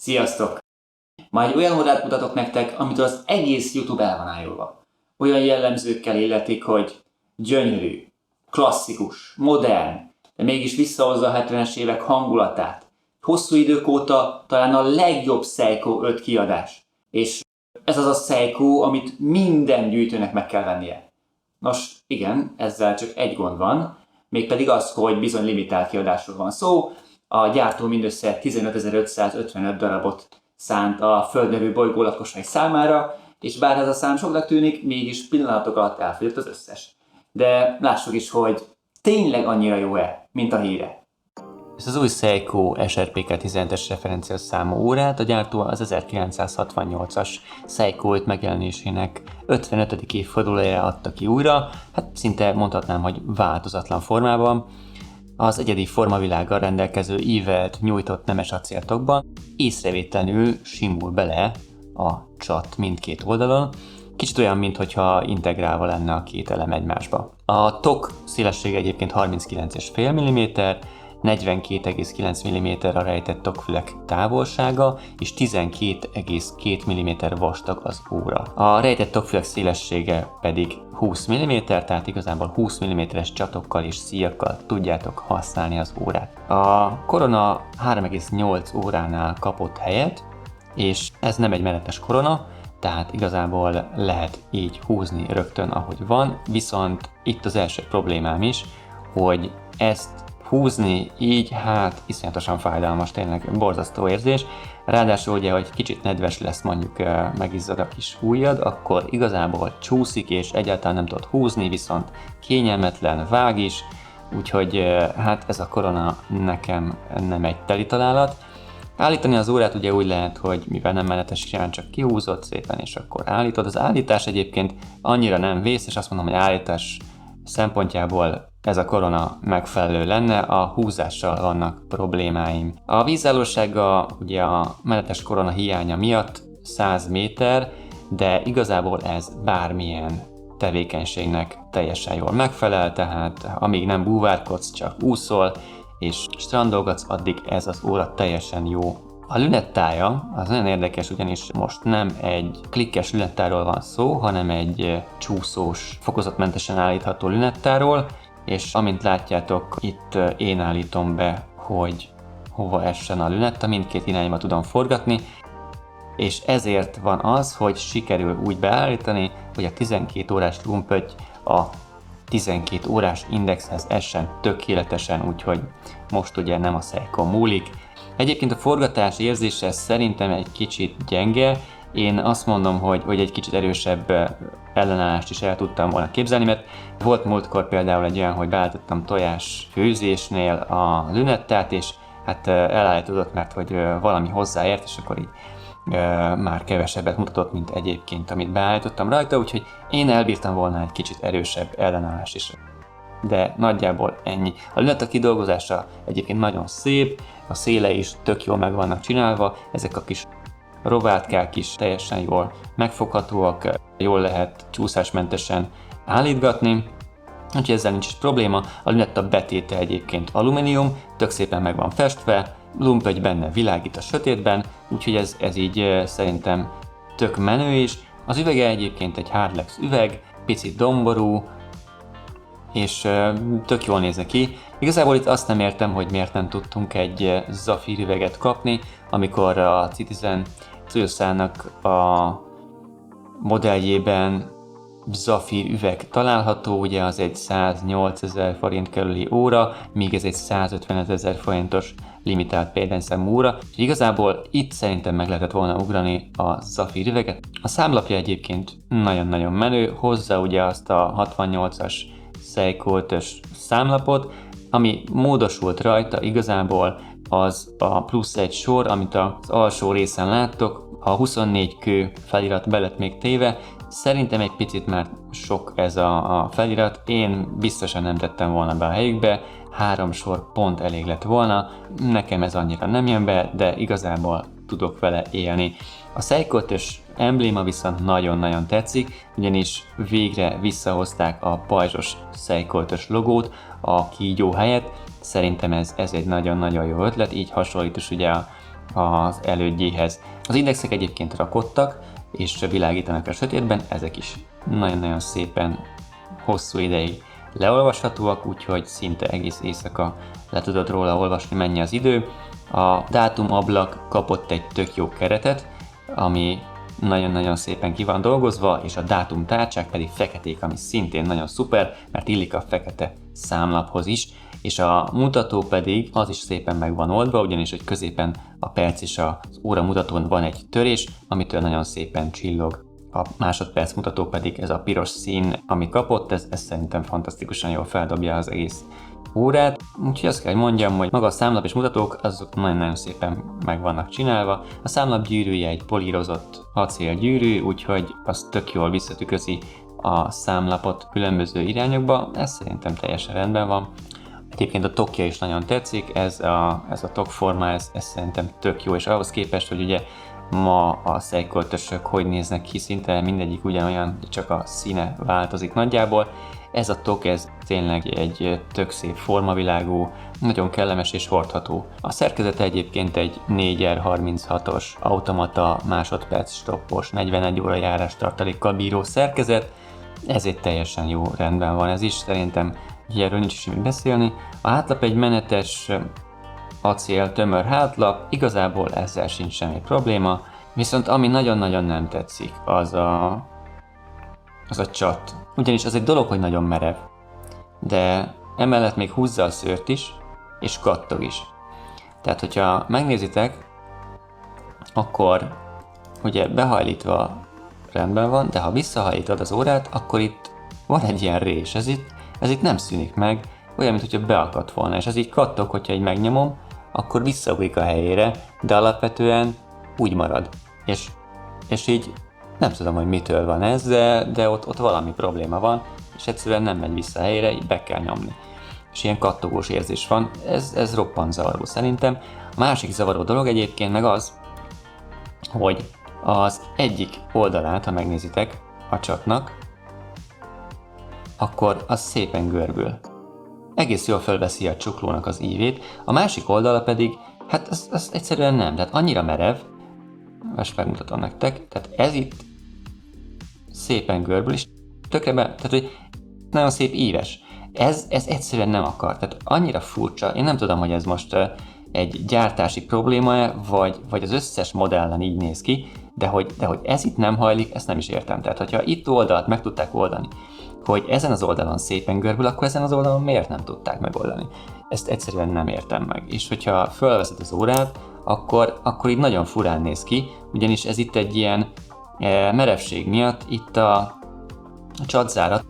Sziasztok! Ma egy olyan órát mutatok nektek, amitől az egész YouTube el van ájulva. Olyan jellemzőkkel illetik, hogy gyönyörű, klasszikus, modern, de mégis visszahozza a 70-es évek hangulatát. Hosszú idők óta talán a legjobb Seiko 5 kiadás. És ez az a Seiko, amit minden gyűjtőnek meg kell vennie. Nos, igen, ezzel csak egy gond van, mégpedig az, hogy bizony limitált kiadásról van szó. A gyártó mindössze 15.555 darabot szánt a földnevű bolygó lakosai számára, és bár ez a szám soknak tűnik, mégis pillanatok alatt elfogyott az összes. De lássuk is, hogy tényleg annyira jó-e, mint a híre. Ezt az új Seiko SRPK 17-es referenciás számú órát a gyártó az 1968-as Seiko 5 megjelenésének 55. évfordulójára adta ki újra, hát szinte mondhatnám, hogy változatlan formában. Az egyedi formavilággal rendelkező ívelt nyújtott nemes acéltokban észrevétlenül simul bele a csat mindkét oldalon, kicsit olyan, mintha integrálva lenne a két elem egymásba. A tok szélessége egyébként 39,5 mm, 42,9 mm a rejtett tokfülek távolsága, és 12,2 mm vastag az óra. A rejtett tokfülek szélessége pedig 20 mm, tehát igazából 20 mm-es csatokkal és szíjakkal tudjátok használni az órát. A korona 3,8 óránál kapott helyet, és ez nem egy menetes korona, tehát igazából lehet így húzni rögtön, ahogy van, viszont itt az első problémám is, hogy ezt húzni így, hát iszonyatosan fájdalmas, tényleg borzasztó érzés. Ráadásul ugye, hogy kicsit nedves lesz, mondjuk megizzad a kis ujjad, akkor igazából csúszik és egyáltalán nem tudod húzni, viszont kényelmetlen, vág is, úgyhogy hát ez a korona nekem nem egy teli találat. Állítani az órát ugye úgy lehet, hogy mivel nem menetesen, csak kihúzod szépen és akkor állítod. Az állítás egyébként annyira nem vész, és azt mondom, hogy állítás szempontjából ez a korona megfelelő lenne, a húzással vannak problémáim. A vízállósága ugye a menetes korona hiánya miatt 100 méter, de igazából ez bármilyen tevékenységnek teljesen jól megfelel, tehát amíg nem búvárkodsz, csak úszol és strandolgatsz, addig ez az óra teljesen jó. A lünettája az nagyon érdekes, ugyanis most nem egy klikkes lünettáról van szó, hanem egy csúszós, fokozatmentesen állítható lünettáról, és amint látjátok, itt én állítom be, hogy hova essen a lünetta, mindkét irányba tudom forgatni, és ezért van az, hogy sikerül úgy beállítani, hogy a 12 órás lumpötty a 12 órás indexhez essen tökéletesen, úgyhogy most ugye nem a Seiko múlik. Egyébként a forgatás érzése szerintem egy kicsit gyenge, én azt mondom, hogy egy kicsit erősebb ellenállást is el tudtam volna képzelni, mert volt múltkor például egy olyan, hogy beállítottam tojás főzésnél a lünettát, és hát elállítódott, mert hogy valami hozzáért, és akkor így már kevesebbet mutatott, mint egyébként, amit beállítottam rajta, úgyhogy én elbírtam volna egy kicsit erősebb ellenállás is. De nagyjából ennyi. A lünetta kidolgozása egyébként nagyon szép, a szélei is tök jól meg vannak csinálva, ezek a kis rovátkák is teljesen jól megfoghatóak, jól lehet csúszásmentesen állítgatni, úgyhogy ezzel nincs is probléma. A lünetta betéte egyébként alumínium, tök szépen meg van festve, lumpötty benne világít a sötétben, úgyhogy ez így szerintem tök menő is. Az üvege egyébként egy Hardlex üveg, picit domború, és tök jól néz ki. Igazából itt azt nem értem, hogy miért nem tudtunk egy zafír üveget kapni, amikor a Citizen Tsuyosa-nak a modelljében zafír üveg található, ugye az egy 108 000 forint körüli óra, míg ez egy 155 000 forintos limitált példányszámú óra. Igazából itt szerintem meg lehetett volna ugrani a zafír üveget. A számlapja egyébként nagyon-nagyon menő, hozza ugye azt a 68-as Seiko 5-ös számlapot, ami módosult rajta igazából az a plusz egy sor, amit az alsó részen láttok, a 24 kő felirat be lett még téve. Szerintem egy picit már sok ez a felirat, én biztosan nem tettem volna be a helyükbe, 3 sor pont elég lett volna, nekem ez annyira nem jön be, de igazából tudok vele élni. A Seiko 5-ös embléma viszont nagyon-nagyon tetszik, ugyanis végre visszahozták a pajzsos Seiko 5-ös logót a kígyó helyett. Szerintem ez egy nagyon-nagyon jó ötlet, így hasonlít is ugye az elődjéhez. Az indexek egyébként rakottak, és világítanak a sötétben, ezek is nagyon-nagyon szépen hosszú ideig leolvashatóak, úgyhogy szinte egész éjszaka le tudod róla olvasni, mennyi az idő. A dátumablak kapott egy tök jó keretet, ami nagyon-nagyon szépen ki van dolgozva, és a dátumtárcsák pedig feketék, ami szintén nagyon szuper, mert illik a fekete számlaphoz is, és a mutató pedig az is szépen meg van oldva, ugyanis hogy középen a perc és az óra mutatón van egy törés, amitől nagyon szépen csillog. A másodperc mutató pedig ez a piros szín, ami kapott, ez szerintem fantasztikusan jól feldobja az egész órát. Úgyhogy azt kell, hogy mondjam, hogy maga a számlap és mutatók azok nagyon-nagyon szépen meg vannak csinálva. A számlap gyűrűje egy polírozott acélgyűrű, úgyhogy az tök jól visszatükrözi a számlapot különböző irányokba, ez szerintem teljesen rendben van. Egyébként a tokja is nagyon tetszik, ez a tokforma, ez szerintem tök jó, és ahhoz képest, hogy ugye ma a Seiko-ötösök hogy néznek ki, szinte mindegyik ugyanolyan, csak a színe változik nagyjából. Ez a tok, ez tényleg egy tök szép formavilágú, nagyon kellemes és hordható. A szerkezete egyébként egy 4R36-os automata másodperc stoppos, 41 óra járás tartalékkal bíró szerkezet. Ez egy teljesen jó rendben van ez is, szerintem erről nincs is mit beszélni. A hátlap egy menetes acél tömör hátlap, igazából ezzel sincs semmi probléma, viszont ami nagyon-nagyon nem tetszik, az a csat. Ugyanis az egy dolog, hogy nagyon merev, de emellett még húzza a szőrt is, és kattog is. Tehát, hogyha megnézitek, akkor ugye behajlítva rendben van, de ha visszahajlítod az órát, akkor itt van egy ilyen rés, ez itt nem szűnik meg, olyan, mintha beakadt volna, és ez így kattog, hogyha így megnyomom, akkor visszaugrik a helyére, de alapvetően úgy marad. És így nem tudom, hogy mitől van ez, de ott valami probléma van, és egyszerűen nem megy vissza a helyére, így be kell nyomni. És ilyen kattogós érzés van, ez roppant zavaró szerintem. A másik zavaró dolog egyébként meg az, hogy az egyik oldalát, ha megnézitek a csatnak, akkor az szépen görbül. Egész jól felveszi a csuklónak az ívét, a másik oldala pedig, hát az egyszerűen nem, tehát annyira merev, most megmutatom nektek, tehát ez itt szépen görbül, és tökre tehát hogy nagyon szép íves. Ez egyszerűen nem akar, tehát annyira furcsa, én nem tudom, hogy ez most egy gyártási probléma-e, vagy az összes modellen így néz ki, de hogy ez itt nem hajlik, ezt nem is értem. Tehát, hogyha itt oldalt meg tudták oldani, hogy ezen az oldalon szépen görbül, akkor ezen az oldalon miért nem tudták megoldani? Ezt egyszerűen nem értem meg. És hogyha felveszed az órát, akkor így nagyon furán néz ki, ugyanis ez itt egy ilyen merevség miatt itt a csatzárat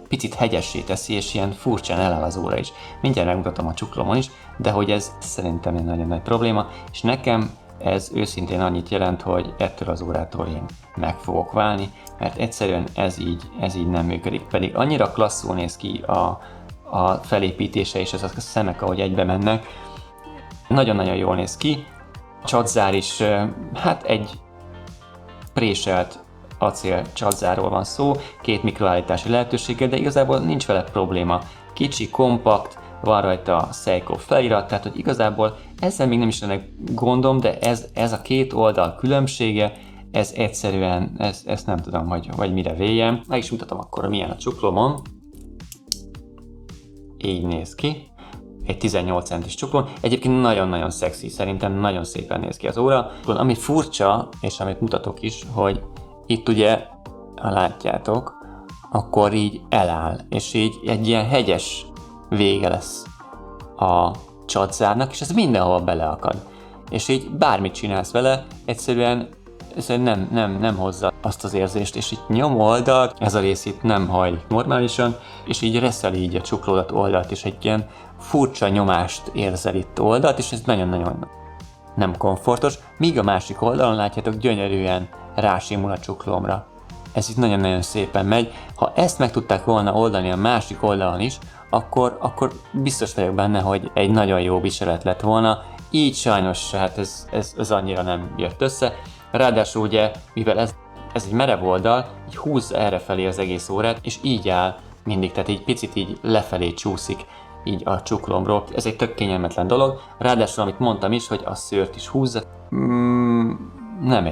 picit hegyessé teszi, és ilyen furcsán eláll az óra is. Mindjárt megmutatom a csuklomon is, de hogy ez szerintem egy nagyon nagy probléma, és nekem ez őszintén annyit jelent, hogy ettől az órától én meg fogok válni, mert egyszerűen ez így nem működik. Pedig annyira klasszul néz ki a felépítése, és ez a szemek, ahogy egybe mennek. Nagyon-nagyon jól néz ki. A csatzár is, hát egy préselt acél csatzárról van szó, 2 mikroállítási lehetőséggel, de igazából nincs vele probléma. Kicsi, kompakt, van rajta Seiko felirat, tehát hogy igazából ezzel még nem is lenne gondom, de ez a két oldal különbsége, ez egyszerűen, ezt nem tudom, hogy mire véljem. Meg is mutatom akkor, milyen a csuklomon. Így néz ki. Egy 18 centis csuklón. Egyébként nagyon-nagyon szexi, szerintem nagyon szépen néz ki az óra. Ami furcsa, és amit mutatok is, hogy itt ugye, ha látjátok, akkor így eláll, és így egy ilyen hegyes vége lesz a csatzárnak, és ez mindenhol beleakad. És így bármit csinálsz vele, egyszerűen nem hozza azt az érzést, és itt nyom oldalt, ez a rész itt nem hajlik normálisan, és így reszel így a csuklódat oldalt, és egy ilyen furcsa nyomást érzel itt oldalt, és ez nagyon-nagyon nem komfortos, míg a másik oldalon látjátok, gyönyörűen rásimul a csuklómra. Ez itt nagyon-nagyon szépen megy. Ha ezt meg tudták volna oldani a másik oldalon is, akkor biztos vagyok benne, hogy egy nagyon jó viselet lett volna. Így sajnos hát ez annyira nem jött össze. Ráadásul ugye, mivel ez egy merev oldal, így húzza errefelé az egész órát, és így áll mindig, tehát így picit így lefelé csúszik. így a csuklomról. Ez egy tök kényelmetlen dolog. Ráadásul, amit mondtam is, hogy a szőrt is húzza. Nem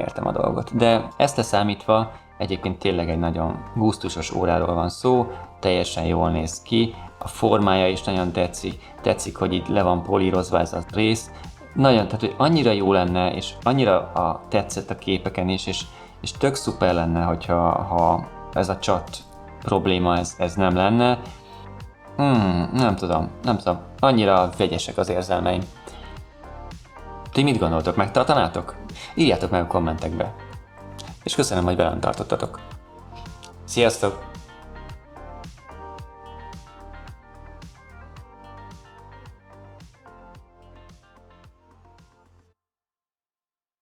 értem a dolgot. De ezt leszámítva egyébként tényleg egy nagyon gusztusos óráról van szó, teljesen jól néz ki, a formája is nagyon tetszik, hogy itt le van polírozva ez a rész. Nagyon, tehát hogy annyira jó lenne, és annyira tetszett a képeken is, és tök szuper lenne, ha ez a csat probléma ez nem lenne. Nem tudom. Annyira vegyesek az érzelmeim. Ti mit gondoltok, megtartanátok? Írjátok meg a kommentekbe. És köszönöm, hogy velem tartottatok. Sziasztok!